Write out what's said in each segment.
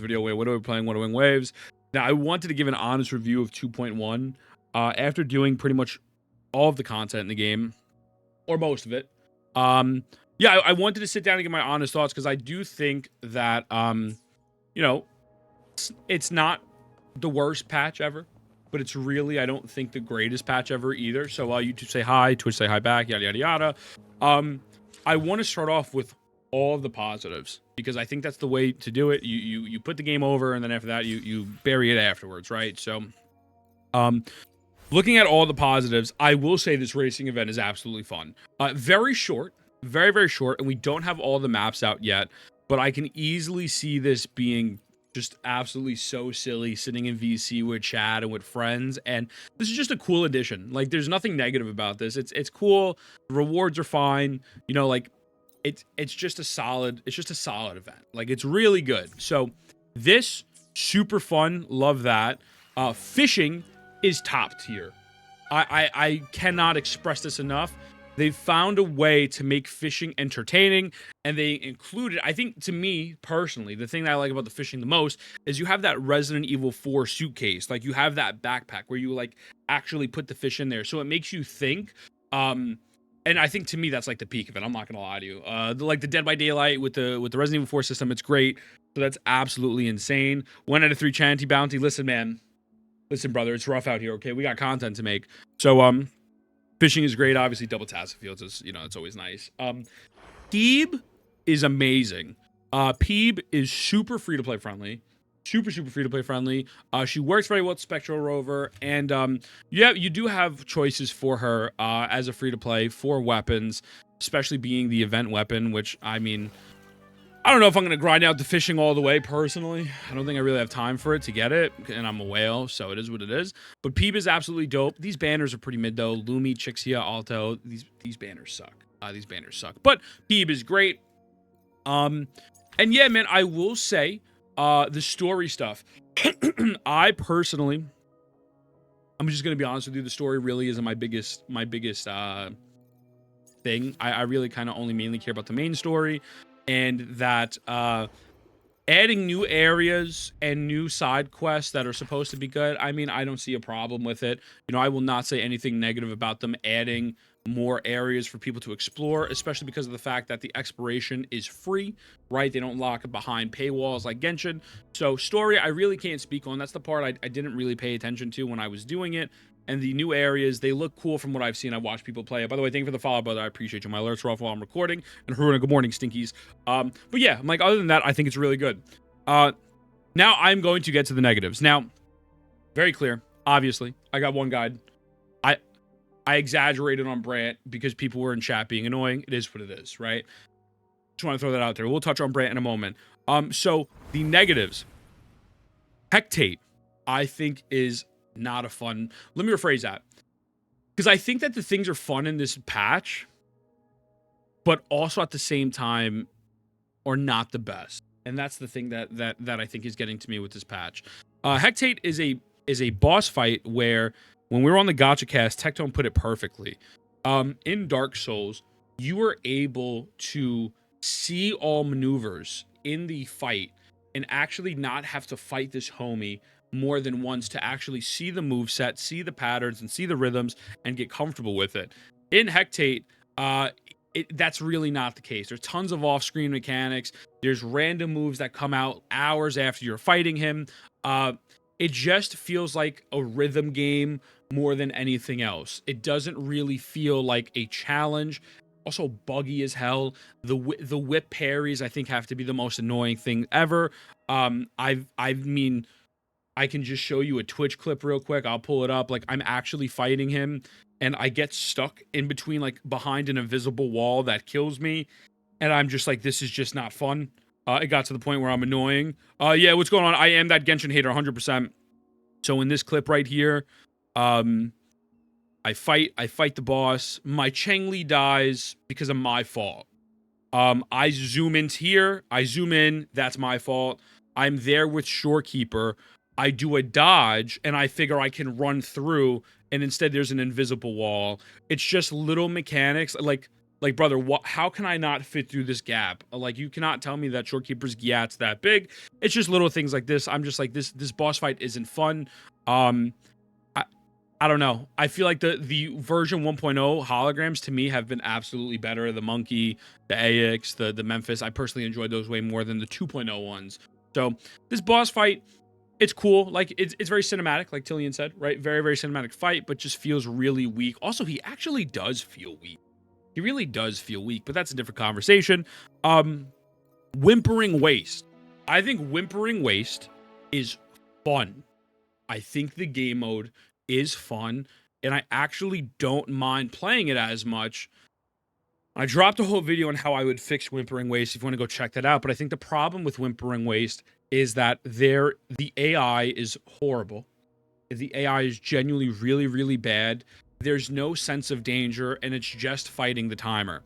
video, wait, what are we playing? Wuthering Waves. Now, I wanted to give an honest review of 2.1 after doing pretty much all of the content in the game, or most of it. Yeah, I wanted to sit down and give my honest thoughts because I do think that, you know, it's not the worst patch ever, but it's really, I don't think, the greatest patch ever either. So YouTube say hi, Twitch say hi back, yada, yada, yada. I want to start off with all of the positives because I think that's the way to do it. You put the game over, and then after that, you bury it afterwards, right? So, looking at all the positives, I will say this racing event is absolutely fun. Very short, very, very short, and we don't have all the maps out yet, but I can easily see this being just absolutely so silly, sitting in VC with Chad and with friends, and this is just a cool addition. Like, there's nothing negative about this. It's cool. The rewards are fine. You know, like, it's just a solid event. Like, it's really good. So this, super fun, love that. Fishing is top tier. I cannot express this enough. They've found a way to make fishing entertaining, and they included, I think, to me personally, the thing that I like about the fishing the most is you have that Resident Evil 4 suitcase. Like, you have that backpack where you, like, actually put the fish in there. So it makes you think. And I think, to me, that's, like, the peak of it. I'm not going to lie to you. Like, the Dead by Daylight with the Resident Evil 4 system, it's great. So that's absolutely insane. 1 out of 3 Chanty Bounty. Listen, man. Listen, brother, it's rough out here, okay? We got content to make. So, fishing is great. Obviously, double task fields is, you know, it's always nice. Peeb is amazing. Peeb is super free-to-play friendly. Super free-to-play friendly. She works very well with Spectral Rover. And, yeah, you do have choices for her as a free-to-play for weapons, especially being the event weapon, which, I mean, I don't know if I'm going to grind out the fishing all the way, personally. I don't think I really have time for it to get it, and I'm a whale, so it is what it is. But Peeb is absolutely dope. These banners are pretty mid, though. Lumi, Chixia, Alto, these banners suck. These banners suck. But Peeb is great. And yeah, man, I will say, the story stuff. I personally, I'm just going to be honest with you, the story really isn't my biggest thing. I really kind of only mainly care about the main story. And that adding new areas and new side quests that are supposed to be good, I mean, I don't see a problem with it. You know, I will not say anything negative about them adding more areas for people to explore, especially because of the fact that the exploration is free, right? They don't lock it behind paywalls like Genshin. So story, I really can't speak on. That's the part I didn't really pay attention to when I was doing it. And the new areas, they look cool from what I've seen. I watched people play it. By the way, thank you for the follow, brother. I appreciate you. My alerts are off while I'm recording. And Haruna, good morning, Stinkies. But yeah, I'm like, other than that, I think it's really good. Now I'm going to get to the negatives. Now, very clear, obviously. I got one guide. I exaggerated on Brant because people were in chat being annoying. It is what it is, right? Just want to throw that out there. We'll touch on Brant in a moment. So the negatives. Hectate, I think, is not a fun. Let me rephrase that, because I think that the things are fun in this patch, but also at the same time are not the best, and that's the thing that I think is getting to me with this patch. Hectate is a boss fight where, when we were on the Gacha cast, Tectone put it perfectly. In Dark Souls, you were able to see all maneuvers in the fight and actually not have to fight this homie more than once to actually see the moveset, see the patterns, and see the rhythms, and get comfortable with it. In Hectate, that's really not the case. There's tons of off-screen mechanics. There's random moves that come out hours after you're fighting him. It just feels like a rhythm game more than anything else. It doesn't really feel like a challenge. Also buggy as hell. The whip parries, I think, have to be the most annoying thing ever. I mean, I can just show you a Twitch clip real quick. I'll pull it up. Like, I'm actually fighting him, and I get stuck in between, like, behind an invisible wall that kills me, and I'm just like, this is just not fun. It got to the point where I'm annoying. Yeah, what's going on? I am that Genshin hater, 100%. So in this clip right here, I fight the boss. My Cheng-Li dies because of my fault. I zoom into here. I zoom in. That's my fault. I'm there with Shorekeeper. I do a dodge, and I figure I can run through, and instead there's an invisible wall. It's just little mechanics. Like, Like, brother, what? How can I not fit through this gap? Like, you cannot tell me that Shorekeeper's Gyat's that big. It's just little things like this. I'm just like, this boss fight isn't fun. Um, I, I don't know. I feel like the version 1.0 holograms to me have been absolutely better. The Monkey, the AX, the Memphis. I personally enjoyed those way more than the 2.0 ones. So this boss fight, it's cool. Like, it's very cinematic, like Tillian said, right? Very, very cinematic fight, but just feels really weak. Also, he actually does feel weak. He really does feel weak, but that's a different conversation. Whimpering Waste. I think Whimpering Waste is fun. I think the game mode is fun, and I actually don't mind playing it as much. I dropped a whole video on how I would fix Whimpering Waste if you want to go check that out, but I think the problem with Whimpering Waste is that the AI is horrible. The AI is genuinely really, really bad. There's no sense of danger, and it's just fighting the timer.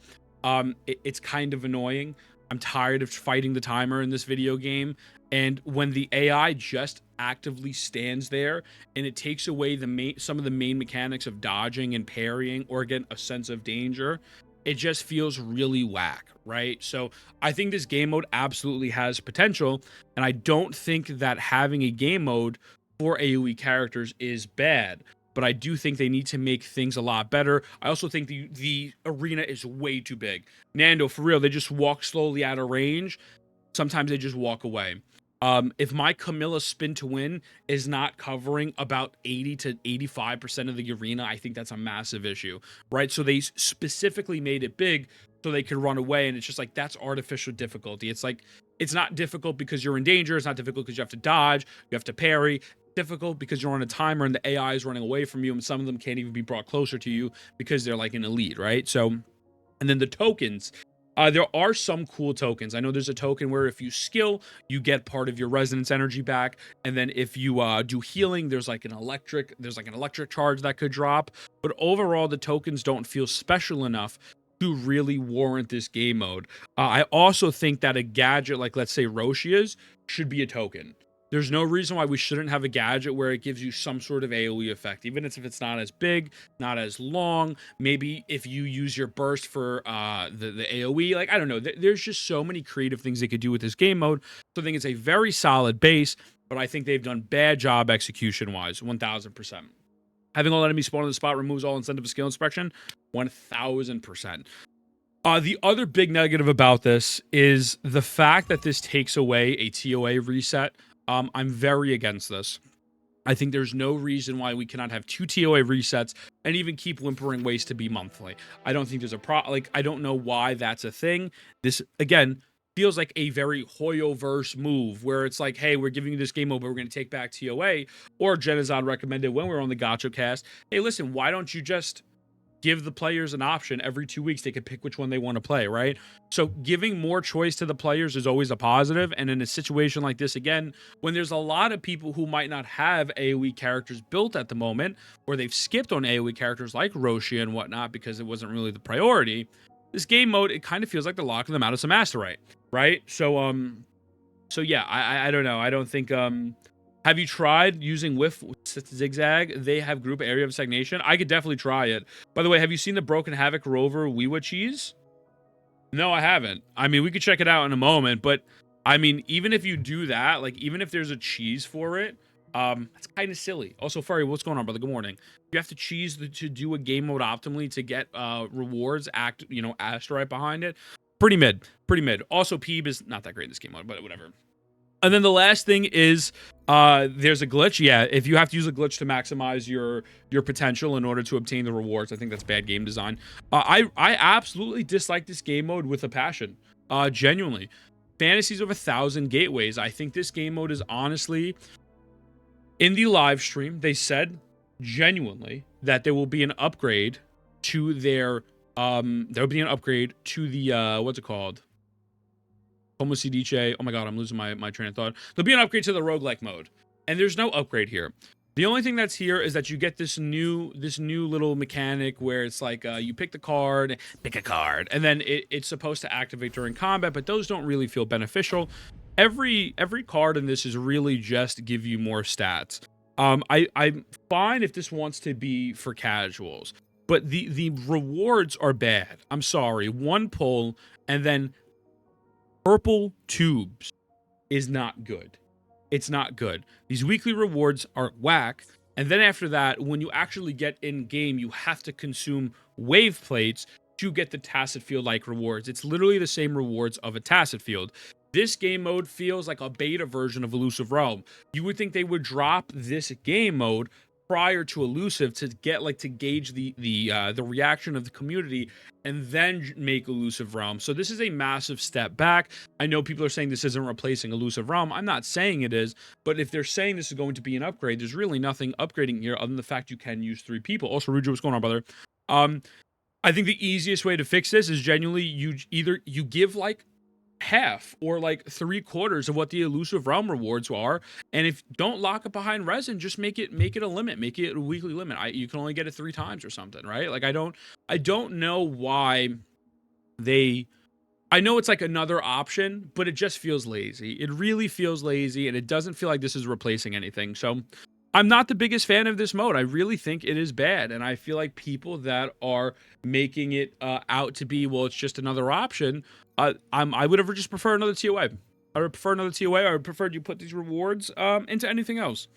It's kind of annoying. I'm tired of fighting the timer in this video game. And when the AI just actively stands there and it takes away some of the main mechanics of dodging and parrying, or again, a sense of danger, it just feels really whack, right? So I think this game mode absolutely has potential, and I don't think that having a game mode for AoE characters is bad, but I do think they need to make things a lot better. I also think the arena is way too big. Nando, for real, they just walk slowly out of range. Sometimes they just walk away. If my Camilla spin to win is not covering about 80 to 85% of the arena, I think that's a massive issue, right? So they specifically made it big so they could run away, and it's just like, that's artificial difficulty. It's like, it's not difficult because you're in danger. It's not difficult because you have to dodge, you have to parry. Difficult because you're on a timer and the AI is running away from you, and some of them can't even be brought closer to you because they're like an elite, right? So, and then the tokens. There are some cool tokens. I know there's a token where if you skill, you get part of your resonance energy back, and then if you do healing, there's like an electric charge that could drop. But overall, the tokens don't feel special enough to really warrant this game mode. I also think that a gadget like, let's say, Roshia's should be a token. There's no reason why we shouldn't have a gadget where it gives you some sort of AoE effect, even if it's not as big, not as long. Maybe if you use your burst for the AoE, like, I don't know. There's just so many creative things they could do with this game mode. So I think it's a very solid base, but I think they've done bad job execution-wise, 1000%. Having all enemy spawn on the spot removes all incentive of skill inspection, 1000%. The other big negative about this is the fact that this takes away a TOA reset. I'm very against this. I think there's no reason why we cannot have 2 TOA resets and even keep Whimpering Waste to be monthly. I don't think there's I don't know why that's a thing. This, again, feels like a very Hoyoverse move where it's like, hey, we're giving you this game mode, but we're going to take back TOA. Or Genizon recommended when we were on the Gacho cast, hey, listen, why don't you just give the players an option every 2 weeks? They could pick which one they want to play, right? So giving more choice to the players is always a positive. And in a situation like this, again, when there's a lot of people who might not have AoE characters built at the moment, or they've skipped on AoE characters like Roshi and whatnot because it wasn't really the priority, this game mode, it kind of feels like they're locking them out of some Asterite, right? So yeah, I don't know. I don't think have you tried using Whiff Zigzag? They have group area of stagnation. I could definitely try it. By the way, have you seen the Broken Havoc Rover Weewa cheese? No, I haven't. I mean, we could check it out in a moment, but I mean, even if you do that, like, even if there's a cheese for it, it's kind of silly. Also, Furry, what's going on, brother? Good morning. You have to cheese to do a game mode optimally to get rewards, Asterite behind it. Pretty mid. Also, Peeb is not that great in this game mode, but whatever. And then the last thing is there's a glitch. Yeah, if you have to use a glitch to maximize your potential in order to obtain the rewards, I think that's bad game design. I absolutely dislike this game mode with a passion. Genuinely. Fantasies of 1,000 Gateways. I think this game mode is honestly, in the live stream, they said genuinely that there will be an upgrade to their what's it called? Como se dice, oh my god, I'm losing my train of thought. There'll be an upgrade to the roguelike mode, and there's no upgrade here. The only thing that's here is that you get this new little mechanic where it's like you pick a card, and then it's supposed to activate during combat, but those don't really feel beneficial. Every card in this is really just to give you more stats. I'm fine if this wants to be for casuals. but the rewards are bad. I'm sorry. One pull and then purple tubes is not good. It's not good. These weekly rewards are whack. And then after that, when you actually get in game, you have to consume wave plates to get the tacit field like rewards. It's literally the same rewards of a tacit field. This game mode feels like a beta version of Elusive Realm. You would think they would drop this game mode prior to Elusive to get to gauge the reaction of the community and then make Elusive Realm. So this is a massive step back. I know people are saying this isn't replacing Elusive Realm. I'm not saying it is, but if they're saying this is going to be an upgrade, there's really nothing upgrading here other than the fact you can use 3 people. Also, Rujo, what's going on, brother? I think the easiest way to fix this is genuinely you give half or 3/4 of what the Elusive Realm rewards are, and if don't lock it behind resin, just make it a limit, make it a weekly limit. You can only get it 3 times or something, right? I don't know why they I know it's another option, but it just feels lazy. It really feels lazy, and it doesn't feel like this is replacing anything. So I'm not the biggest fan of this mode. I really think it is bad, and I feel like people that are making it out to be, well, it's just another option. I would have just prefer another TOA. I would prefer another TOA. I would prefer you put these rewards into anything else.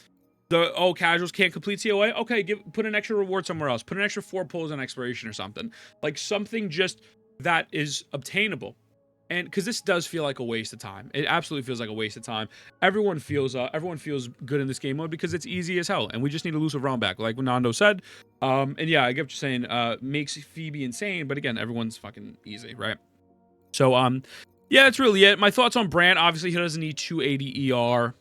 Casuals can't complete TOA. Okay, put an extra reward somewhere else. Put an extra 4 pulls on expiration or something. Something just that is obtainable. And because this does feel like a waste of time. It absolutely feels like a waste of time. Everyone feels good in this game mode because it's easy as hell, and we just need Elusive Realm back, like Nando said. And yeah, I get what you're saying. Makes Phoebe insane, but again, everyone's fucking easy, right? So yeah, that's really it. My thoughts on Brant. Obviously, he doesn't need 280 ER.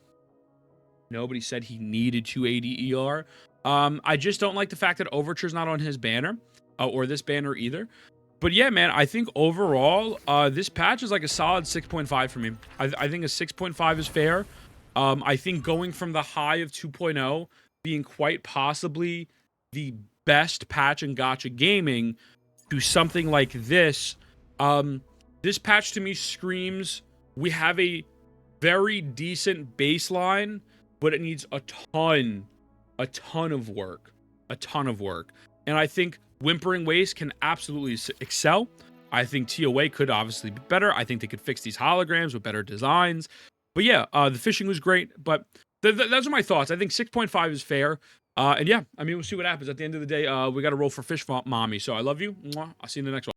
Nobody said he needed 280 ER. I just don't like the fact that Overture's not on his banner, or this banner either. But yeah, man, I think overall, this patch is a solid 6.5 for me. I think a 6.5 is fair. I think going from the high of 2.0 being quite possibly the best patch in gacha gaming to something like this, this patch to me screams we have a very decent baseline, but it needs a ton of work. A ton of work. And I think Whimpering Wastes can absolutely excel. I think TOA could obviously be better. I think they could fix these holograms with better designs. But yeah, the fishing was great. But those are my thoughts. I think 6.5 is fair. And yeah, I mean, we'll see what happens. At the end of the day, we got to roll for Fish Mommy. So I love you. Mwah. I'll see you in the next one.